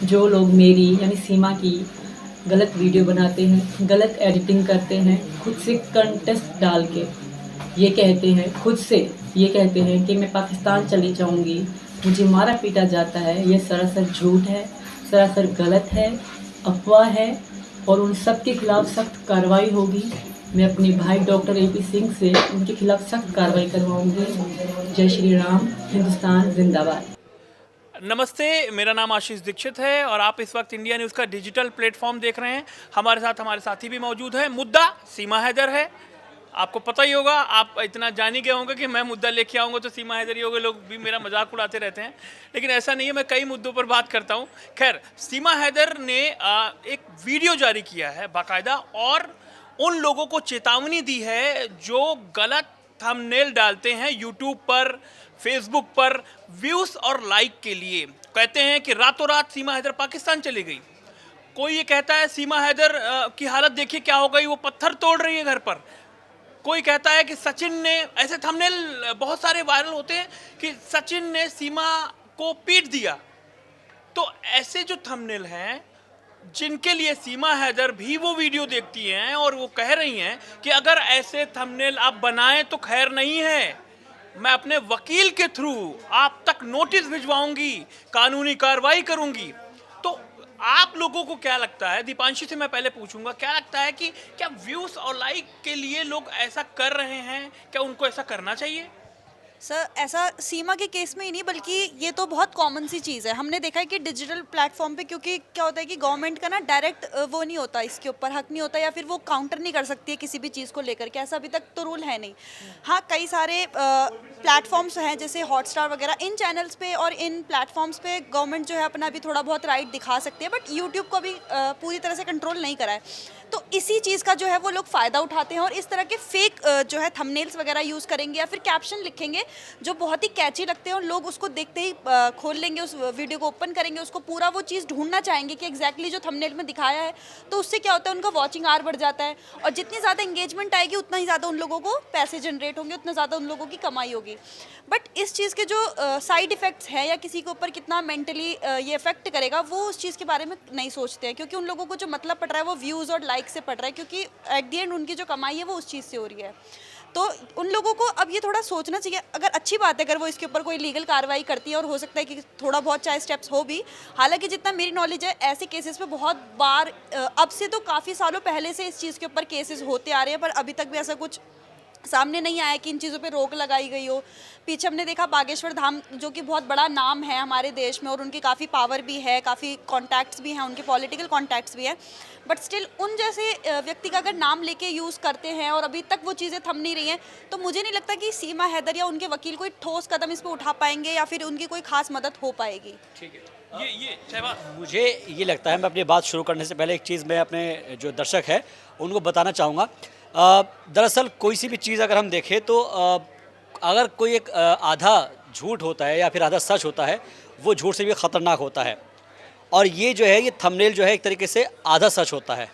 जो लोग मेरी यानी सीमा की गलत वीडियो बनाते हैं, गलत एडिटिंग करते हैं, खुद से कंटेस्ट डाल के ये कहते हैं, खुद से ये कहते हैं कि मैं पाकिस्तान चली जाऊंगी, मुझे मारा पीटा जाता है, ये सरासर झूठ है, सरासर गलत है, अफवाह है और उन सब के खिलाफ सख्त कार्रवाई होगी। मैं अपने भाई डॉक्टर AP सिंह से उनके खिलाफ सख्त कार्रवाई करवाऊंगी। जय श्री राम, हिंदुस्तान जिंदाबाद। नमस्ते, मेरा नाम आशीष दीक्षित है और आप इस वक्त इंडिया न्यूज़ का डिजिटल प्लेटफॉर्म देख रहे हैं। हमारे साथ हमारे साथी भी मौजूद हैं। मुद्दा सीमा हैदर है। आपको पता ही होगा, आप इतना जान ही गए होंगे कि मैं मुद्दा लेके आऊँगा तो सीमा हैदर ही होगा। लोग भी मेरा मजाक उड़ाते रहते हैं, लेकिन ऐसा नहीं है। मैं कई मुद्दों पर बात करता हूँ। खैर, सीमा हैदर ने एक वीडियो जारी किया है बाकायदा और उन लोगों को चेतावनी दी है जो गलत थंबनेल डालते हैं यूट्यूब पर, फेसबुक पर व्यूज और लाइक के लिए। कहते हैं कि रातों रात सीमा हैदर पाकिस्तान चली गई। कोई ये कहता है सीमा हैदर की हालत देखिए क्या हो गई, वो पत्थर तोड़ रही है घर पर। कोई कहता है कि सचिन ने, ऐसे थंबनेल बहुत सारे वायरल होते हैं कि सचिन ने सीमा को पीट दिया। तो ऐसे जो थंबनेल हैं, जिनके लिए सीमा हैदर भी वो वीडियो देखती हैं और वो कह रही हैं कि अगर ऐसे थंबनेल आप बनाएं तो खैर नहीं है, मैं अपने वकील के थ्रू आप तक नोटिस भिजवाऊंगी, कानूनी कार्रवाई करूंगी। तो आप लोगों को क्या लगता है, दीपांशी से मैं पहले पूछूंगा, क्या लगता है कि क्या व्यूज और लाइक के लिए लोग ऐसा कर रहे हैं? क्या उनको ऐसा करना चाहिए? सर, ऐसा सीमा के केस में ही नहीं बल्कि ये तो बहुत कॉमन सी चीज़ है। हमने देखा है कि डिजिटल प्लेटफॉर्म पे, क्योंकि क्या होता है कि गवर्नमेंट का ना डायरेक्ट वो नहीं होता, इसके ऊपर हक नहीं होता या फिर वो काउंटर नहीं कर सकती है किसी भी चीज़ को लेकर के। ऐसा अभी तक तो रूल है नहीं। हाँ, कई सारे प्लेटफॉर्म्स हैं जैसे हॉटस्टार वगैरह, इन चैनल्स पे और इन प्लेटफॉर्म्स पे गवर्नमेंट जो है अपना भी थोड़ा बहुत राइट दिखा सकती है, बट यूट्यूब को भी पूरी तरह से कंट्रोल नहीं करा है। तो इसी चीज़ का जो है वो लोग फ़ायदा उठाते हैं और इस तरह के फेक जो है थंबनेल्स वगैरह यूज़ करेंगे या फिर कैप्शन लिखेंगे जो बहुत ही कैची लगते हैं और लोग उसको देखते ही खोल लेंगे, उस वीडियो को ओपन करेंगे, उसको पूरा वो चीज़ ढूंढना चाहेंगे कि एग्जैक्टली जो थंबनेल में दिखाया है। तो उससे क्या होता है, उनका वॉचिंग आवर बढ़ जाता है और जितनी ज़्यादा इंगेजमेंट आएगी उतना ही ज़्यादा उन लोगों को पैसे जनरेट होंगे, उतना ज़्यादा उन लोगों की कमाई होगी। बट इस चीज़ के जो साइड इफ़ेक्ट्स हैं या किसी के ऊपर कितना मेंटली ये इफेक्ट करेगा, वो उस चीज़ के बारे में नहीं सोचते हैं, क्योंकि उन लोगों को जो मतलब पड़ रहा है वो व्यूज़ और लाइक से पड़ रहा है, क्योंकि एट दी एंड उनकी जो कमाई है वो उस चीज़ से हो रही है। तो उन लोगों को अब ये थोड़ा सोचना चाहिए। अगर अच्छी बात है अगर वो इसके ऊपर कोई लीगल कार्रवाई करती है और हो सकता है कि थोड़ा बहुत चाहे स्टेप्स हो भी। हालांकि जितना मेरी नॉलेज है ऐसे केसेस पे बहुत बार अब से तो काफ़ी सालों पहले से इस चीज़ के ऊपर केसेस होते आ रहे हैं, पर अभी तक भी ऐसा कुछ सामने नहीं आया कि इन चीज़ों पे रोक लगाई गई हो। पीछे हमने देखा बागेश्वर धाम, जो कि बहुत बड़ा नाम है हमारे देश में और उनकी काफ़ी पावर भी है, काफ़ी कॉन्टैक्ट्स भी हैं, उनके पॉलिटिकल कॉन्टैक्ट्स भी हैं, बट स्टिल उन जैसे व्यक्ति का अगर नाम लेके यूज़ करते हैं और अभी तक वो चीज़ें थम नहीं रही हैं, तो मुझे नहीं लगता कि सीमा हैदर या उनके वकील कोई ठोस कदम इस पर उठा पाएंगे या फिर उनकी कोई खास मदद हो पाएगी। ठीक है, ये शहबाज। मुझे ये लगता है, मैं अपनी बात शुरू करने से पहले एक चीज़ मैं अपने जो दर्शक है उनको बताना चाहूँगा। दरअसल कोई सी भी चीज़ अगर हम देखें तो अगर कोई एक आधा झूठ होता है या फिर आधा सच होता है, वो झूठ से भी ख़तरनाक होता है। और ये जो है, ये थंबनेल जो है एक तरीके से आधा सच होता है।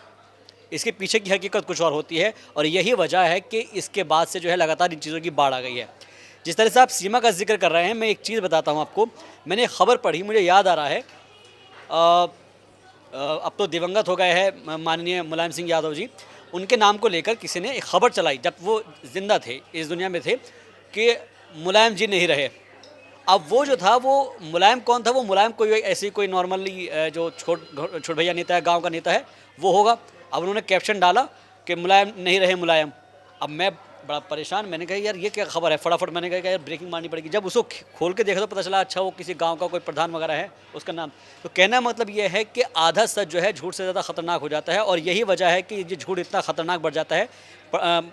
इसके पीछे की हकीकत कुछ और होती है और यही वजह है कि इसके बाद से जो है लगातार इन चीज़ों की बाढ़ आ गई है। जिस तरह से आप सीमा का जिक्र कर रहे हैं, मैं एक चीज़ बताता हूँ आपको। मैंने एक ख़बर पढ़ी, मुझे याद आ रहा है, अब तो दिवंगत हो गए हैं माननीय मुलायम सिंह यादव जी। उनके नाम को लेकर किसी ने एक ख़बर चलाई जब वो ज़िंदा थे, इस दुनिया में थे, कि मुलायम जी नहीं रहे। अब वो जो था, वो मुलायम कौन था? वो मुलायम कोई ऐसी कोई नॉर्मली जो छोट भैया नेता है, गांव का नेता है, वो होगा। अब उन्होंने कैप्शन डाला कि मुलायम नहीं रहे मुलायम। अब मैं बड़ा परेशान, मैंने कहा यार ये क्या खबर है, फटाफट मैंने कहा यार ब्रेकिंग मारनी पड़ेगी। जब उसको खोल के देखा तो पता चला अच्छा वो किसी गांव का कोई प्रधान वगैरह है, उसका नाम। तो कहना मतलब ये है कि आधा सच जो है झूठ से ज़्यादा ख़तरनाक हो जाता है और यही वजह है कि ये झूठ इतना ख़तरनाक बढ़ जाता है,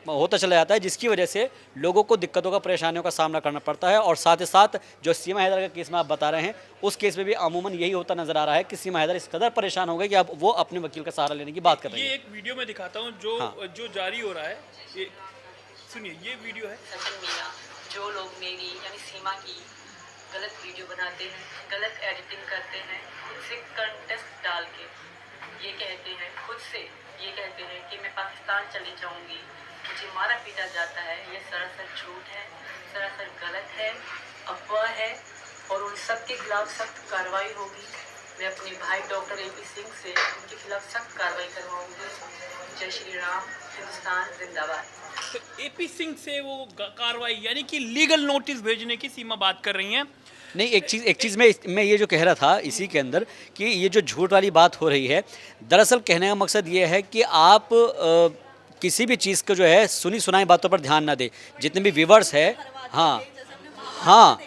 होता चला जाता है, जिसकी वजह से लोगों को दिक्कतों का, परेशानियों का सामना करना पड़ता है। और साथ ही साथ जो सीमा हैदर का केस में आप बता रहे हैं, उस केस में भी अमूमन यही होता नज़र आ रहा है कि सीमा हैदर इस कदर परेशान हो गए कि अब वो अपने वकील का सहारा लेने की बात कर रही है। ये एक वीडियो में दिखाता हूँ जो हाँ। जो जारी हो रहा है। ये सुनिए, ये वीडियो है। सचिन मियाँ, जो लोग मेरी यानी सीमा की गलत वीडियो बनाते हैं, गलत एडिटिंग करते हैं, खुद से कंटेस्ट डाल के ये कहते हैं, खुद से ये कहते हैं कि मैं पाकिस्तान चली जाऊंगी, मुझे मारा पीटा जाता है, ये सरासर झूठ है, सरासर गलत है, अफवाह है और उन सब के खिलाफ सख्त कार्रवाई होगी। मैं अपने भाई डॉक्टर AP सिंह से उनके खिलाफ सख्त कार्रवाई करवाऊंगी। जय श्री राम, हिंदुस्तान जिंदाबाद। तो AP सिंह से वो कार्रवाई यानी कि लीगल नोटिस भेजने की सीमा बात कर रही हैं। नहीं, एक चीज़ मैं ये जो कह रहा था इसी के अंदर कि ये जो झूठ वाली बात हो रही है, दरअसल कहने का मकसद ये है कि आप किसी भी चीज़ को जो है सुनी सुनाई बातों पर ध्यान ना दें। जितने भी व्यूवर्स है, हाँ हाँ,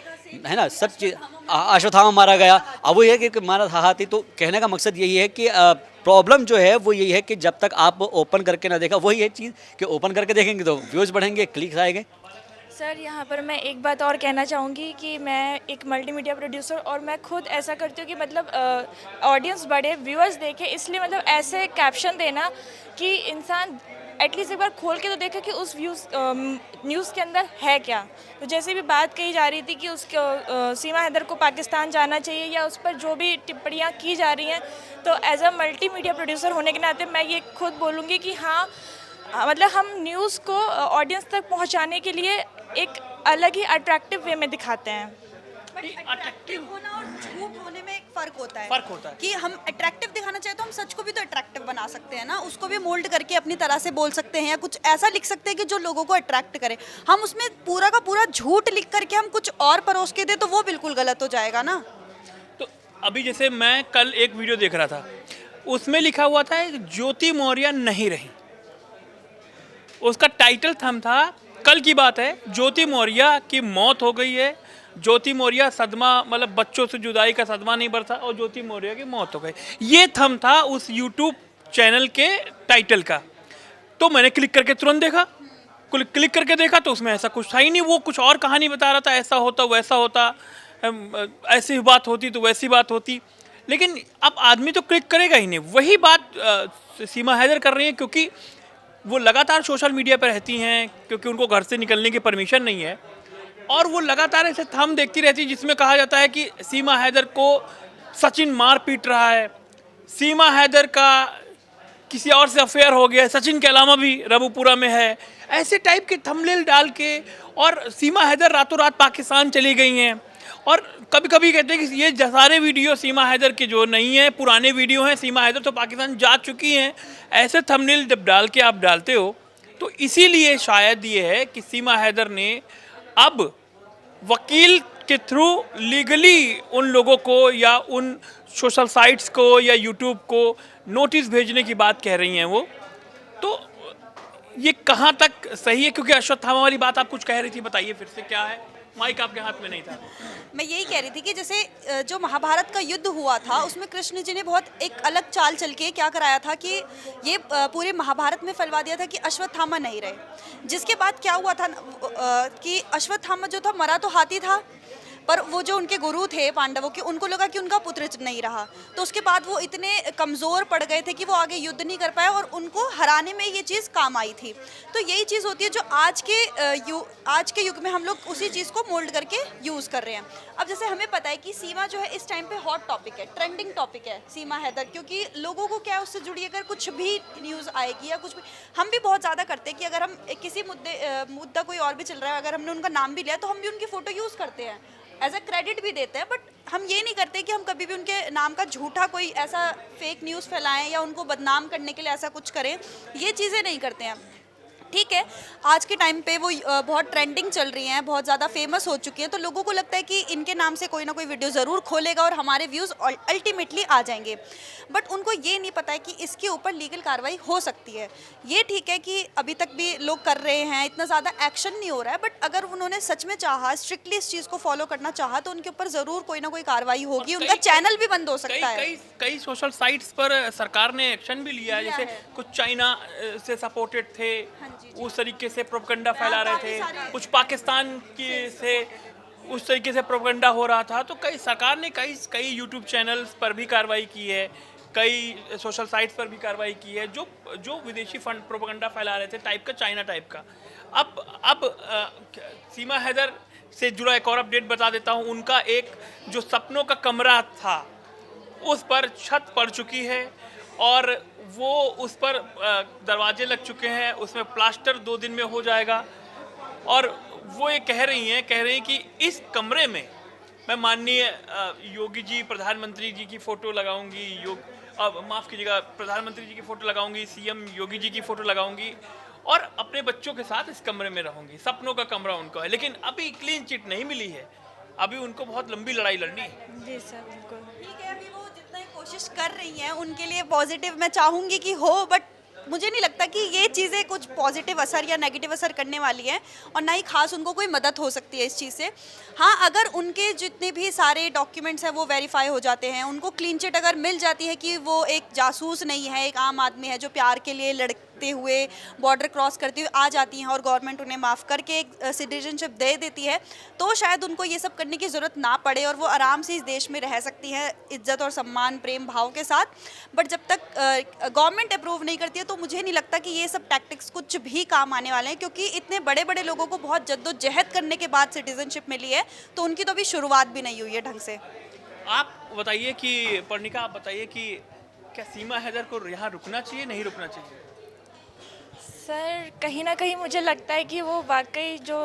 है ना, सब चीज़ अश्वत्थामा मारा गया, अब वो ये है कि मारा था हाथी। तो कहने का मकसद यही है कि प्रॉब्लम जो है वो यही है कि जब तक आप ओपन करके ना देखा, वही है चीज़ कि ओपन करके देखेंगे तो व्यूज़ बढ़ेंगे, क्लिक्स आएंगे। सर यहाँ पर मैं एक बात और कहना चाहूँगी कि मैं एक मल्टीमीडिया प्रोड्यूसर और मैं खुद ऐसा करती हूँ कि मतलब ऑडियंस बढ़े, व्यूअर्स देखे, इसलिए मतलब ऐसे कैप्शन देना कि इंसान एटलीस्ट एक बार खोल के तो देखे कि उस न्यूज़ के अंदर है क्या। तो जैसे भी बात कही जा रही थी कि उसको सीमा हैदर को पाकिस्तान जाना चाहिए या उस पर जो भी टिप्पणियाँ की जा रही हैं, तो एज अ मल्टीमीडिया प्रोड्यूसर होने के नाते मैं ये खुद बोलूँगी कि हाँ, मतलब हम न्यूज़ को ऑडियंस तक पहुंचाने के लिए एक अलग ही अट्रैक्टिव वे में दिखाते हैं। अट्रैक्टिव होना और झूठ होने में एक फर्क होता है। फर्क होता है कि हम अट्रैक्टिव दिखाना चाहे तो हम सच को भी तो अट्रैक्टिव बना सकते हैं ना, उसको भी मोल्ड करके अपनी तरह से बोल सकते हैं या कुछ ऐसा लिख सकते हैं कि जो लोगों को अट्रैक्ट करे। हम उसमें पूरा का पूरा झूठ लिख करके हम कुछ और परोस के दे तो वो बिल्कुल गलत हो जाएगा ना। तो अभी जैसे मैं कल एक वीडियो देख रहा था, उसमें लिखा हुआ था ज्योति मौर्य नहीं रही। उसका टाइटल थंब था, कल की बात है, ज्योति मौर्य की मौत हो गई है, ज्योति मौर्य सदमा, मतलब बच्चों से जुदाई का सदमा नहीं बरता और ज्योति मौर्य की मौत हो गई। ये थंब था उस यूट्यूब चैनल के टाइटल का। तो मैंने क्लिक करके तुरंत देखा, क्लिक करके देखा तो उसमें ऐसा कुछ था ही नहीं। वो कुछ और कहानी बता रहा था, ऐसा होता वैसा होता, ऐसी बात होती तो वैसी बात होती। लेकिन अब आदमी तो क्लिक करेगा ही नहीं। वही बात सीमा हैदर कर रही है, क्योंकि वो लगातार सोशल मीडिया पर रहती हैं, क्योंकि उनको घर से निकलने की परमिशन नहीं है, और वो लगातार ऐसे थंब देखती रहती है जिसमें कहा जाता है कि सीमा हैदर को सचिन मार पीट रहा है, सीमा हैदर का किसी और से अफेयर हो गया, सचिन के अलावा भी रबूपुरा में है, ऐसे टाइप के थंबनेल डाल के। और सीमा हैदर रातों रात पाकिस्तान चली गई हैं, और कभी कभी कहते हैं कि ये सारे वीडियो सीमा हैदर के जो नहीं है, पुराने वीडियो हैं, सीमा हैदर तो पाकिस्तान जा चुकी हैं। ऐसे थंबनेल जब डाल के आप डालते हो तो इसीलिए शायद ये है कि सीमा हैदर ने अब वकील के थ्रू लीगली उन लोगों को या उन सोशल साइट्स को या यूट्यूब को नोटिस भेजने की बात कह रही हैं वो। तो ये कहाँ तक सही है? क्योंकि अश्वत्थामा वाली बात आप कुछ कह रही थी, बताइए फिर से क्या है। माइक आपके हाथ में नहीं था। मैं यही कह रही थी कि जैसे जो महाभारत का युद्ध हुआ था उसमें कृष्ण जी ने बहुत एक अलग चाल चल के क्या कराया था कि ये पूरे महाभारत में फैलवा दिया था कि अश्वत्थामा नहीं रहे। जिसके बाद क्या हुआ था कि अश्वत्थामा जो था मरा तो हाथी था, पर वो जो उनके गुरु थे पांडवों के, उनको लगा कि उनका पुत्र नहीं रहा, तो उसके बाद वो इतने कमज़ोर पड़ गए थे कि वो आगे युद्ध नहीं कर पाए और उनको हराने में ये चीज़ काम आई थी। तो यही चीज़ होती है जो आज के युग में हम लोग उसी चीज़ को मोल्ड करके यूज़ कर रहे हैं। अब जैसे हमें पता है कि सीमा जो है इस टाइम पे हॉट टॉपिक है, ट्रेंडिंग टॉपिक है सीमा हैदर, क्योंकि लोगों को क्या है उससे जुड़ी अगर कुछ भी न्यूज़ आएगी या कुछ भी, हम भी बहुत ज़्यादा करते हैं कि अगर हम किसी मुद्दा कोई और भी चल रहा है, अगर हमने उनका नाम भी लिया तो हम भी उनकी फ़ोटो यूज़ करते हैं, एज अ क्रेडिट भी देते हैं। बट हम ये नहीं करते कि हम कभी भी उनके नाम का झूठा कोई ऐसा फेक न्यूज़ फैलाएं या उनको बदनाम करने के लिए ऐसा कुछ करें, ये चीज़ें नहीं करते हैं। ठीक है, आज के टाइम पे वो बहुत ट्रेंडिंग चल रही हैं, बहुत ज़्यादा फेमस हो चुकी हैं, तो लोगों को लगता है कि इनके नाम से कोई ना कोई वीडियो ज़रूर खोलेगा और हमारे व्यूज़ अल्टीमेटली आ जाएंगे। बट उनको ये नहीं पता है कि इसके ऊपर लीगल कार्रवाई हो सकती है। ये ठीक है कि अभी तक भी लोग कर रहे हैं, इतना ज़्यादा एक्शन नहीं हो रहा है, बट अगर उन्होंने सच में चाहा, स्ट्रिक्टली इस चीज़ को फॉलो करना चाहा, तो उनके ऊपर ज़रूर कोई ना कोई कार्रवाई होगी, उनका चैनल भी बंद हो सकता है। कई सोशल साइट्स पर सरकार ने एक्शन भी लिया है, जैसे कुछ चाइना से सपोर्टेड थे, उस तरीके से प्रोपगंडा फैला रहे थे, कुछ पाकिस्तान की से उस तरीके से प्रोपगंडा हो रहा था। तो सरकार ने कई यूट्यूब चैनल्स पर भी कार्रवाई की है, कई सोशल साइट्स पर भी कार्रवाई की है जो विदेशी फंड प्रोपगंडा फैला रहे थे, टाइप का, चाइना टाइप का। अब सीमा हैदर से जुड़ा एक और अपडेट बता देता हूँ। उनका एक जो सपनों का कमरा था उस पर छत पड़ चुकी है और वो उस पर दरवाजे लग चुके हैं, उसमें प्लास्टर 2 दिन में हो जाएगा। और वो ये कह रही हैं कि इस कमरे में मैं माननीय योगी जी प्रधानमंत्री जी की फ़ोटो लगाऊंगी, माफ़ कीजिएगा, प्रधानमंत्री जी की फ़ोटो लगाऊंगी, सीएम योगी जी की फ़ोटो लगाऊंगी और अपने बच्चों के साथ इस कमरे में रहूंगी। सपनों का कमरा उनका है, लेकिन अभी क्लीन चिट नहीं मिली है, अभी उनको बहुत लंबी लड़ाई लड़नी है। जी सर, बिल्कुल। ठीक है, अभी वो जितना कोशिश कर रही हैं उनके लिए पॉजिटिव मैं चाहूँगी कि हो, बट मुझे नहीं लगता कि ये चीज़ें कुछ पॉजिटिव असर या नेगेटिव असर करने वाली हैं और ना ही खास उनको कोई मदद हो सकती है इस चीज़ से। हाँ, अगर उनके जितने भी सारे डॉक्यूमेंट्स हैं वो वेरीफाई हो जाते हैं, उनको क्लीन चिट अगर मिल जाती है कि वो एक जासूस नहीं है, एक आम आदमी है जो प्यार के लिए लड़ते हुए बॉर्डर क्रॉस करते हुए आ जाती हैं और गवर्नमेंट उन्हें माफ़ करके एक सिटीजनशिप दे देती है, तो शायद उनको ये सब करने की ज़रूरत ना पड़े और वो आराम से इस देश में रह सकती हैं इज्जत और सम्मान, प्रेम भाव के साथ। बट जब तक गवर्नमेंट अप्रूव नहीं करती है तो मुझे नहीं लगता कि ये सब टैक्टिक्स कुछ भी काम आने वाले हैं, क्योंकि इतने बड़े बड़े लोगों को बहुत जद्दोजहद करने के बाद सिटीजनशिप मिली है, तो उनकी तो अभी शुरुआत भी नहीं हुई है ढंग से। आप बताइए कि पर्णिका, आप बताइए कि क्या सीमा हैदर को यहाँ रुकना चाहिए, नहीं रुकना चाहिए? सर, कहीं ना कहीं मुझे लगता है कि वो वाकई जो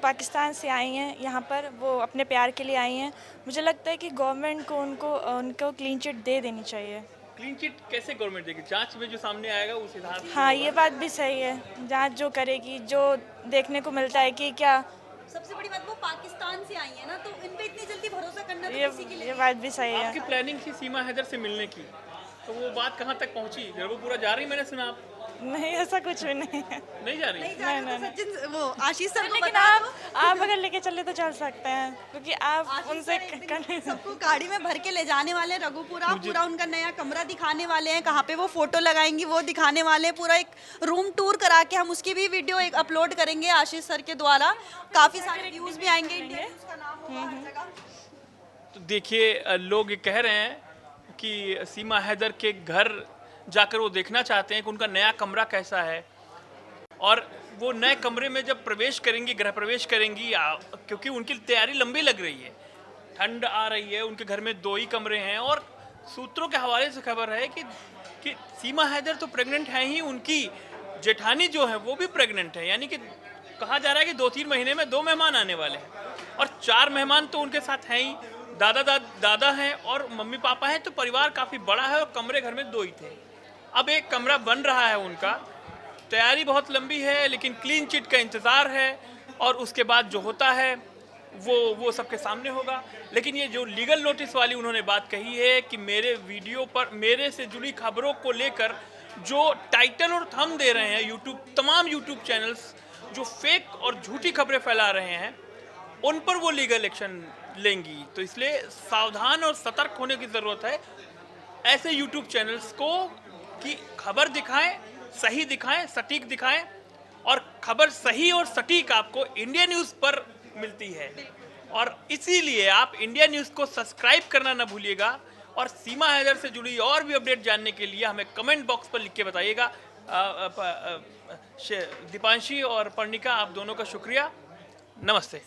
पाकिस्तान से आई हैं यहाँ पर, वो अपने प्यार के लिए आई हैं। मुझे लगता है कि गवर्नमेंट को उनको क्लीन चिट दे देनी चाहिए। क्लीन चिट कैसे गवर्नमेंट देगी? जांच में जो सामने आएगा उस हिसाब से। हाँ, ये बात भी सही है। जांच जो करेगी, जो देखने को मिलता है कि क्या, सबसे बड़ी बात वो पाकिस्तान से आई है ना, तो इन पे इतनी जल्दी भरोसा करना तो किसी के लिए ये बात भी सही है। आपकी प्लानिंग थी सीमा हैदर से मिलने की, तो वो बात कहाँ तक पहुँची? वो पूरा जा रही, मैंने सुना। आप नहीं, ऐसा कुछ भी नहीं है। नहीं जा रही? नहीं जा रहे तो सचिन वो आशीष सर को लेकिन बता दो। आप अगर लेके चले तो चल सकते हैं, क्योंकि आप आशीष उनसे सर एक दिन सबको गाड़ी में भर के ले जाने वाले हैं रघुपुरा, पूरा उनका नया कमरा दिखाने वाले हैं, कहाँ पे वो फोटो लगाएंगी वो दिखाने वाले हैं, पूरा एक रूम टूर करा के हम उसकी भी वीडियो एक अपलोड करेंगे आशीष सर के द्वारा। काफी सारे व्यूज भी आएंगे, इंडिया न्यूज़ का नाम होगा हर जगह। तो देखिए, लोग ये कह रहे हैं कि सीमा हैदर के घर जाकर वो देखना चाहते हैं कि उनका नया कमरा कैसा है, और वो नए कमरे में जब प्रवेश करेंगी, गृह प्रवेश करेंगी, क्योंकि उनकी तैयारी लंबी लग रही है, ठंड आ रही है, उनके घर में 2 ही कमरे हैं, और सूत्रों के हवाले से खबर है कि सीमा हैदर तो प्रेग्नेंट है ही, उनकी जेठानी जो है वो भी प्रेग्नेंट है, यानी कि कहा जा रहा है कि 2-3 महीने में 2 मेहमान आने वाले हैं, और 4 मेहमान तो उनके साथ हैं ही, दादा हैं और मम्मी पापा हैं, तो परिवार काफ़ी बड़ा है और कमरे घर में 2 ही थे। अब एक कमरा बन रहा है उनका, तैयारी बहुत लंबी है, लेकिन क्लीन चिट का इंतज़ार है, और उसके बाद जो होता है वो सबके सामने होगा। लेकिन ये जो लीगल नोटिस वाली उन्होंने बात कही है कि मेरे वीडियो पर मेरे से जुड़ी खबरों को लेकर जो टाइटल और थंब दे रहे हैं तमाम यूट्यूब चैनल्स जो फेक और झूठी खबरें फैला रहे हैं, उन पर वो लीगल एक्शन लेंगी। तो इसलिए सावधान और सतर्क होने की ज़रूरत है ऐसे यूट्यूब चैनल्स को कि खबर दिखाएं, सही दिखाएं, सटीक दिखाएं, और खबर सही और सटीक आपको इंडिया न्यूज़ पर मिलती है। और इसीलिए आप इंडिया न्यूज़ को सब्सक्राइब करना ना भूलिएगा, और सीमा हैदर से जुड़ी और भी अपडेट जानने के लिए हमें कमेंट बॉक्स पर लिख के बताइएगा। दीपांशी और पर्णिका, आप दोनों का शुक्रिया। नमस्ते।